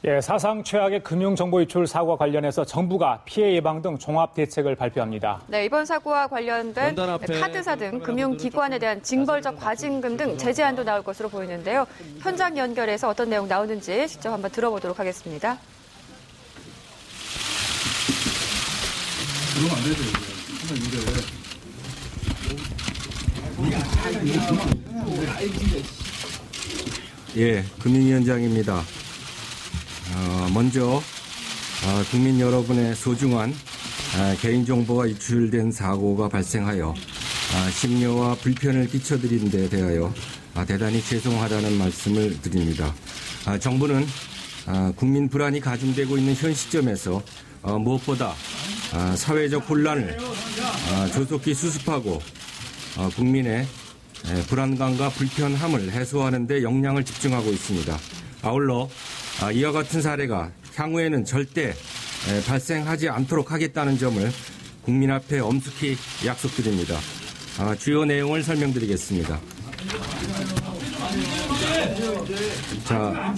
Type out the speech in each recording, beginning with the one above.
예, 사상 최악의 금융정보 유출 사고와 관련해서 정부가 피해 예방 등 종합 대책을 발표합니다. 네, 이번 사고와 관련된 카드사 등 금융기관에 대한 징벌적 과징금 등 제재안도 나올 것으로 보이는데요. 현장 연결해서 어떤 내용 나오는지 직접 한번 들어보도록 하겠습니다. 그러면 안 되죠. 예, 금융위원장입니다. 먼저 국민 여러분의 소중한 개인정보가 유출된 사고가 발생하여 심려와 불편을 끼쳐드린 데 대하여 대단히 죄송하다는 말씀을 드립니다. 정부는 국민 불안이 가중되고 있는 현 시점에서 무엇보다 사회적 혼란을 조속히 수습하고 국민의 불안감과 불편함을 해소하는 데 역량을 집중하고 있습니다. 아울러 이와 같은 사례가 향후에는 절대 발생하지 않도록 하겠다는 점을 국민 앞에 엄숙히 약속드립니다. 주요 내용을 설명드리겠습니다. 자,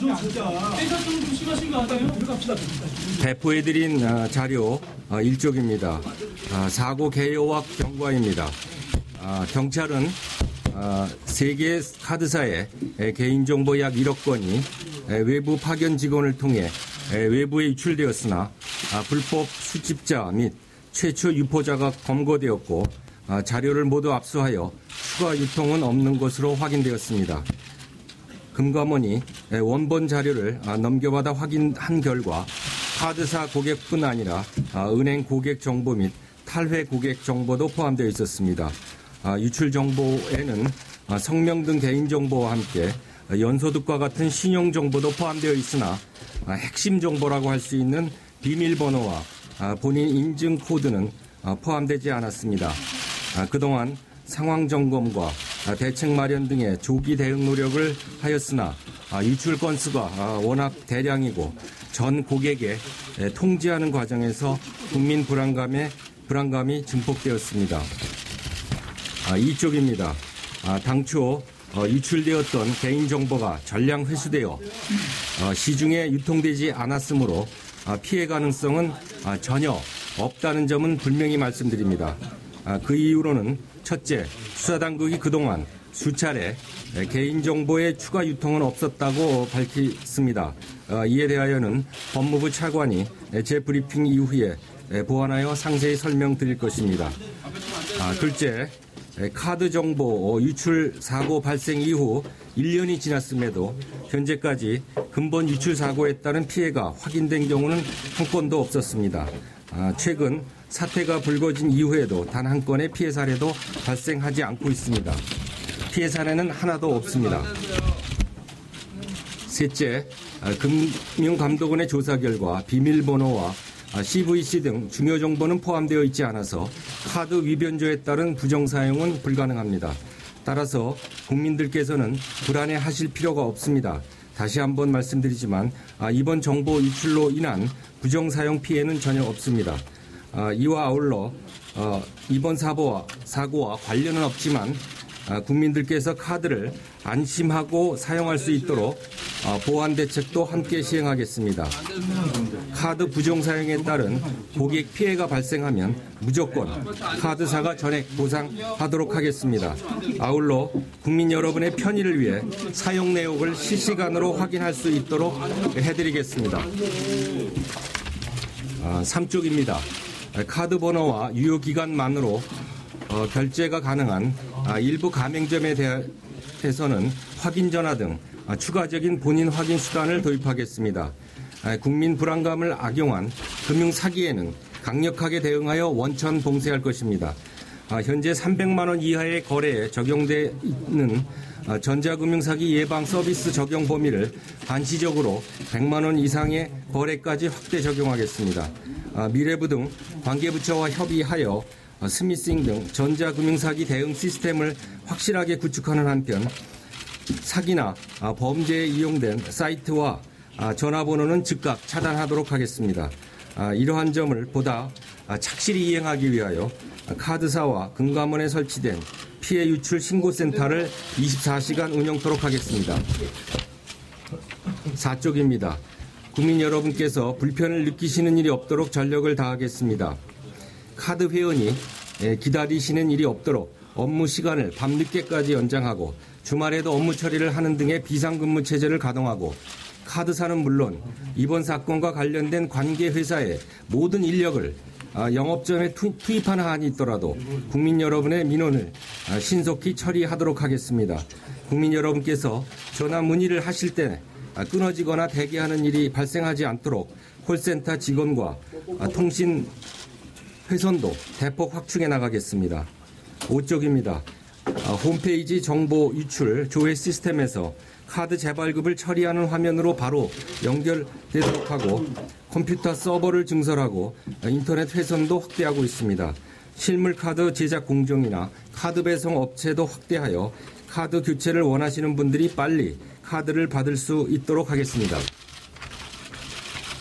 배포해드린 자료 1쪽입니다. 사고 개요와 경과입니다. 경찰은 세계 카드사의 개인정보 약 1억 건이 외부 파견 직원을 통해 외부에 유출되었으나 불법 수집자 및 최초 유포자가 검거되었고 자료를 모두 압수하여 추가 유통은 없는 것으로 확인되었습니다. 금감원이 원본 자료를 넘겨받아 확인한 결과 카드사 고객뿐 아니라 은행 고객 정보 및 탈회 고객 정보도 포함되어 있었습니다. 유출 정보에는 성명 등 개인정보와 함께 연소득과 같은 신용정보도 포함되어 있으나 핵심 정보라고 할 수 있는 비밀번호와 본인 인증 코드는 포함되지 않았습니다. 그동안 상황 점검과 대책 마련 등의 조기 대응 노력을 하였으나 유출 건수가 워낙 대량이고 전 고객에 통지하는 과정에서 국민 불안감이 증폭되었습니다. 이쪽입니다. 당초 유출되었던 개인정보가 전량 회수되어 시중에 유통되지 않았으므로 피해 가능성은 전혀 없다는 점은 분명히 말씀드립니다. 그 이유로는 첫째, 수사당국이 그동안 수차례 개인정보의 추가 유통은 없었다고 밝혔습니다. 이에 대하여는 법무부 차관이 재브리핑 이후에 보완하여 상세히 설명드릴 것입니다. 둘째, 카드 정보 유출 사고 발생 이후 1년이 지났음에도 현재까지 근본 유출 사고에 따른 피해가 확인된 경우는 한 건도 없었습니다. 최근 사태가 불거진 이후에도 단 한 건의 피해 사례도 발생하지 않고 있습니다. 피해 사례는 하나도 없습니다. 셋째, 금융감독원의 조사 결과 비밀번호와 CVC 등 중요 정보는 포함되어 있지 않아서 카드 위변조에 따른 부정사용은 불가능합니다. 따라서 국민들께서는 불안해하실 필요가 없습니다. 다시 한번 말씀드리지만 이번 정보 유출로 인한 부정사용 피해는 전혀 없습니다. 이와 아울러 이번 사고와 관련은 없지만 국민들께서 카드를 안심하고 사용할 수 있도록 보완 대책도 함께 시행하겠습니다. 카드 부정 사용에 따른 고객 피해가 발생하면 무조건 카드사가 전액 보상하도록 하겠습니다. 아울러 국민 여러분의 편의를 위해 사용 내역을 실시간으로 확인할 수 있도록 해드리겠습니다. 3쪽입니다. 카드 번호와 유효 기간만으로 결제가 가능한 일부 가맹점에 대해서는 확인 전화 등 추가적인 본인 확인 수단을 도입하겠습니다. 국민 불안감을 악용한 금융 사기에는 강력하게 대응하여 원천 봉쇄할 것입니다. 현재 300만 원 이하의 거래에 적용되는 전자금융 사기 예방 서비스 적용 범위를 한시적으로 100만 원 이상의 거래까지 확대 적용하겠습니다. 미래부 등 관계부처와 협의하여 스미싱 등 전자금융사기 대응 시스템을 확실하게 구축하는 한편 사기나 범죄에 이용된 사이트와 전화번호는 즉각 차단하도록 하겠습니다. 이러한 점을 보다 착실히 이행하기 위하여 카드사와 금감원에 설치된 피해 유출 신고센터를 24시간 운영토록 하겠습니다. 4쪽입니다. 국민 여러분께서 불편을 느끼시는 일이 없도록 전력을 다하겠습니다. 카드 회원이 기다리시는 일이 없도록 업무 시간을 밤늦게까지 연장하고 주말에도 업무 처리를 하는 등의 비상근무 체제를 가동하고 카드사는 물론 이번 사건과 관련된 관계 회사의 모든 인력을 영업점에 투입하는 한이 있더라도 국민 여러분의 민원을 신속히 처리하도록 하겠습니다. 국민 여러분께서 전화 문의를 하실 때 끊어지거나 대기하는 일이 발생하지 않도록 콜센터 직원과 통신 회선도 대폭 확충해 나가겠습니다. 5쪽입니다. 홈페이지 정보 유출 조회 시스템에서 카드 재발급을 처리하는 화면으로 바로 연결되도록 하고 컴퓨터 서버를 증설하고 인터넷 회선도 확대하고 있습니다. 실물 카드 제작 공정이나 카드 배송 업체도 확대하여 카드 교체를 원하시는 분들이 빨리 카드를 받을 수 있도록 하겠습니다.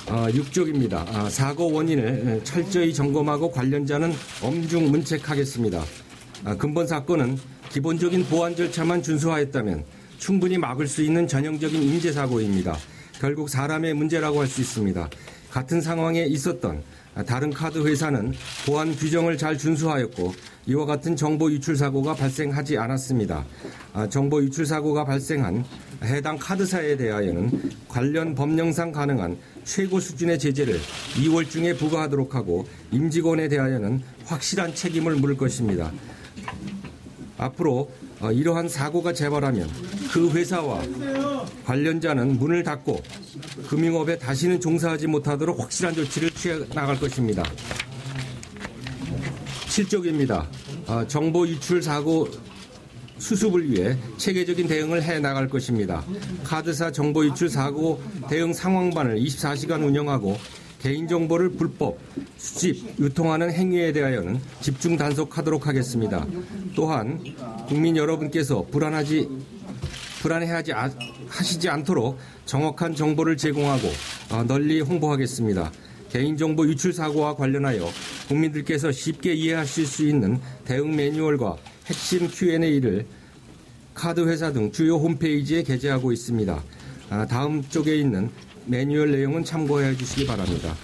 6쪽입니다. 사고 원인을 철저히 점검하고 관련자는 엄중 문책하겠습니다. 근본 사건은 기본적인 보안 절차만 준수하였다면 충분히 막을 수 있는 전형적인 인재사고입니다. 결국 사람의 문제라고 할 수 있습니다. 같은 상황에 있었던 다른 카드 회사는 보안 규정을 잘 준수하였고 이와 같은 정보 유출 사고가 발생하지 않았습니다. 정보 유출 사고가 발생한 해당 카드사에 대하여는 관련 법령상 가능한 최고 수준의 제재를 2월 중에 부과하도록 하고 임직원에 대하여는 확실한 책임을 물을 것입니다. 앞으로 이러한 사고가 재발하면 그 회사와 관련자는 문을 닫고 금융업에 다시는 종사하지 못하도록 확실한 조치를 취해 나갈 것입니다. 7쪽입니다. 정보 유출 사고 수습을 위해 체계적인 대응을 해 나갈 것입니다. 카드사 정보 유출 사고 대응 상황반을 24시간 운영하고 개인정보를 불법 수집, 유통하는 행위에 대하여는 집중 단속하도록 하겠습니다. 또한 국민 여러분께서 불안해하지 않도록 정확한 정보를 제공하고 널리 홍보하겠습니다. 개인정보 유출 사고와 관련하여 국민들께서 쉽게 이해하실 수 있는 대응 매뉴얼과 핵심 Q&A를 카드 회사 등 주요 홈페이지에 게재하고 있습니다. 다음 쪽에 있는 매뉴얼 내용은 참고해 주시기 바랍니다.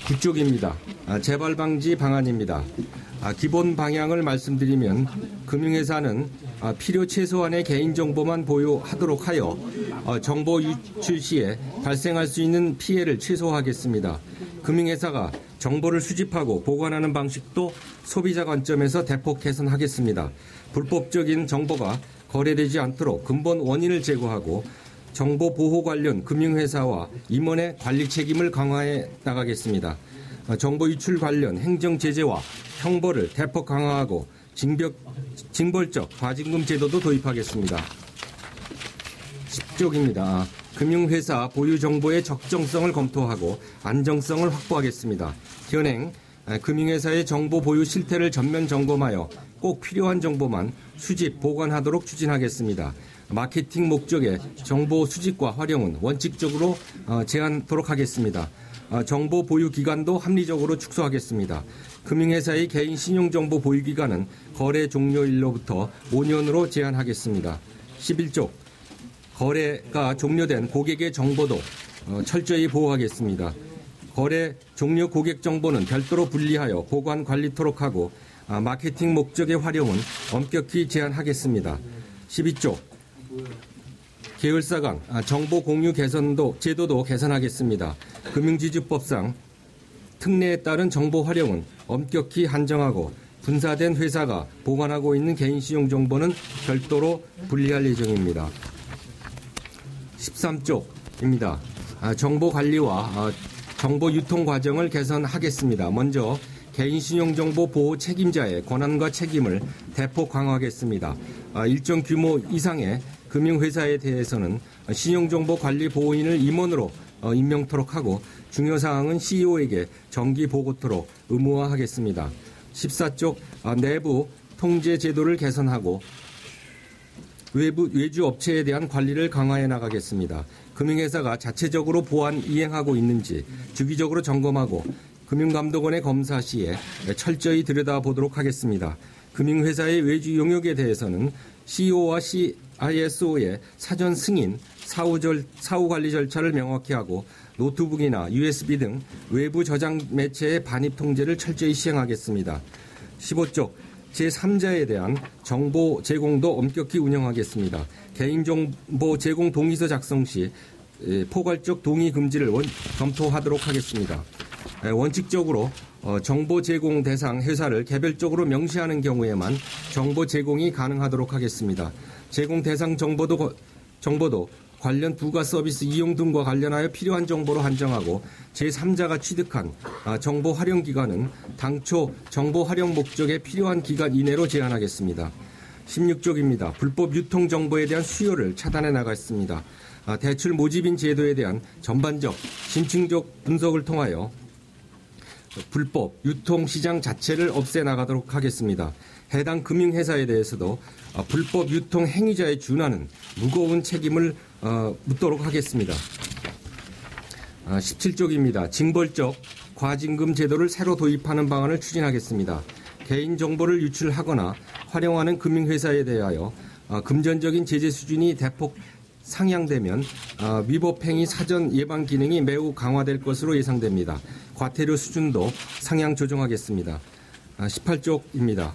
9쪽입니다. 재발 방지 방안입니다. 기본 방향을 말씀드리면 금융회사는 필요 최소한의 개인정보만 보유하도록 하여 정보 유출 시에 발생할 수 있는 피해를 최소화하겠습니다. 금융회사가 정보를 수집하고 보관하는 방식도 소비자 관점에서 대폭 개선하겠습니다. 불법적인 정보가 거래되지 않도록 근본 원인을 제거하고 정보 보호 관련 금융회사와 임원의 관리 책임을 강화해 나가겠습니다. 정보 유출 관련 행정 제재와 형벌을 대폭 강화하고 징벌적 과징금 제도도 도입하겠습니다. 10쪽입니다. 금융회사 보유 정보의 적정성을 검토하고 안정성을 확보하겠습니다. 현행 금융회사의 정보 보유 실태를 전면 점검하여 꼭 필요한 정보만 수집, 보관하도록 추진하겠습니다. 마케팅 목적의 정보 수집과 활용은 원칙적으로 제한하도록 하겠습니다. 정보 보유 기간도 합리적으로 축소하겠습니다. 금융회사의 개인 신용정보 보유 기간은 거래 종료일로부터 5년으로 제한하겠습니다. 11쪽 거래가 종료된 고객의 정보도 철저히 보호하겠습니다. 거래 종료 고객 정보는 별도로 분리하여 보관 관리토록 하고 마케팅 목적의 활용은 엄격히 제한하겠습니다. 12쪽 계열사 간 정보 공유 제도도 개선하겠습니다. 금융지주법상 특례에 따른 정보 활용은 엄격히 한정하고 분사된 회사가 보관하고 있는 개인신용정보는 별도로 분리할 예정입니다. 13쪽입니다. 정보 관리와 정보 유통 과정을 개선하겠습니다. 먼저 개인신용정보 보호 책임자의 권한과 책임을 대폭 강화하겠습니다. 일정 규모 이상의 금융회사에 대해서는 신용정보 관리 보호인을 임원으로 임명토록 하고 중요사항은 CEO에게 정기 보고토록 의무화하겠습니다. 14쪽 내부 통제 제도를 개선하고 외주 업체에 대한 관리를 강화해 나가겠습니다. 금융회사가 자체적으로 보안 이행하고 있는지 주기적으로 점검하고 금융감독원의 검사 시에 철저히 들여다보도록 하겠습니다. 금융회사의 외주 용역에 대해서는 CEO와 CISO의 사전 승인 사후 관리 절차를 명확히 하고 노트북이나 USB 등 외부 저장 매체의 반입 통제를 철저히 시행하겠습니다. 15쪽 제3자에 대한 정보 제공도 엄격히 운영하겠습니다. 개인정보 제공 동의서 작성 시 포괄적 동의 금지를 검토하도록 하겠습니다. 원칙적으로 정보 제공 대상 회사를 개별적으로 명시하는 경우에만 정보 제공이 가능하도록 하겠습니다. 제공 대상 정보도 관련 부가 서비스 이용 등과 관련하여 필요한 정보로 한정하고 제3자가 취득한 정보 활용 기간은 당초 정보 활용 목적에 필요한 기간 이내로 제한하겠습니다. 16쪽입니다. 불법 유통 정보에 대한 수요를 차단해 나가겠습니다. 대출 모집인 제도에 대한 전반적 심층적 분석을 통하여 불법 유통 시장 자체를 없애 나가도록 하겠습니다. 해당 금융회사에 대해서도 불법 유통 행위자에 준하는 무거운 책임을 묻도록 하겠습니다. 17쪽입니다. 징벌적 과징금 제도를 새로 도입하는 방안을 추진하겠습니다. 개인정보를 유출하거나 활용하는 금융회사에 대하여 금전적인 제재 수준이 대폭 상향되면 위법행위 사전 예방 기능이 매우 강화될 것으로 예상됩니다. 과태료 수준도 상향 조정하겠습니다. 18쪽입니다.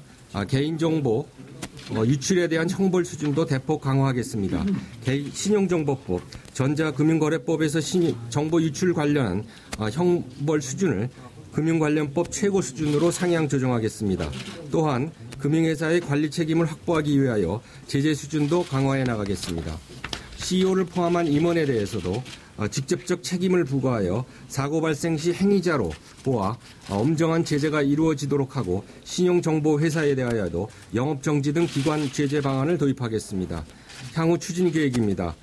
개인정보 유출에 대한 형벌 수준도 대폭 강화하겠습니다. 신용정보법, 전자금융거래법에서 정보 유출 관련한 형벌 수준을 금융관련법 최고 수준으로 상향 조정하겠습니다. 또한 금융회사의 관리 책임을 확보하기 위하여 제재 수준도 강화해 나가겠습니다. CEO를 포함한 임원에 대해서도 직접적 책임을 부과하여 사고 발생 시 행위자로 보아 엄정한 제재가 이루어지도록 하고 신용정보회사에 대하여도 영업정지 등 기관 제재 방안을 도입하겠습니다. 향후 추진 계획입니다.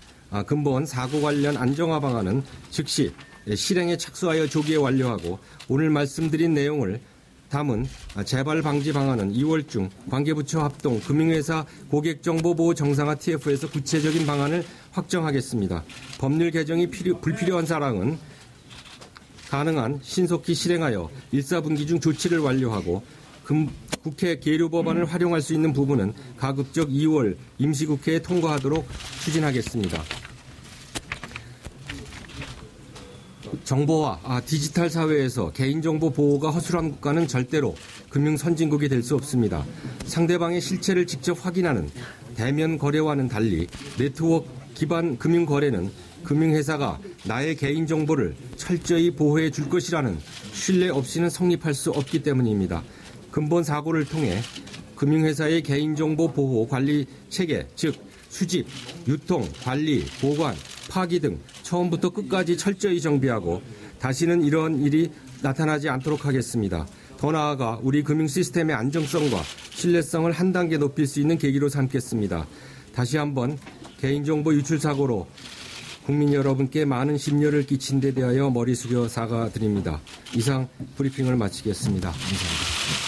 근본 사고 관련 안정화 방안은 즉시 실행에 착수하여 조기에 완료하고 오늘 말씀드린 내용을 담은 재발 방지 방안은 2월 중 관계부처 합동 금융회사 고객정보보호 정상화 TF에서 구체적인 방안을 확정하겠습니다. 법률 개정이 불필요한 사항은 가능한 신속히 실행하여 1사분기 중 조치를 완료하고 국회 계류 법안을 활용할 수 있는 부분은 가급적 2월 임시국회에 통과하도록 추진하겠습니다. 정보화 디지털 사회에서 개인정보 보호가 허술한 국가는 절대로 금융 선진국이 될 수 없습니다. 상대방의 실체를 직접 확인하는 대면 거래와는 달리 네트워크 기반 금융 거래는 금융회사가 나의 개인정보를 철저히 보호해 줄 것이라는 신뢰 없이는 성립할 수 없기 때문입니다. 근본 사고를 통해 금융회사의 개인정보 보호 관리 체계, 즉 수집, 유통, 관리, 보관, 파기 등 처음부터 끝까지 철저히 정비하고 다시는 이런 일이 나타나지 않도록 하겠습니다. 더 나아가 우리 금융 시스템의 안정성과 신뢰성을 한 단계 높일 수 있는 계기로 삼겠습니다. 다시 한번 개인정보 유출 사고로 국민 여러분께 많은 심려를 끼친 데 대하여 머리 숙여 사과드립니다. 이상 브리핑을 마치겠습니다. 감사합니다.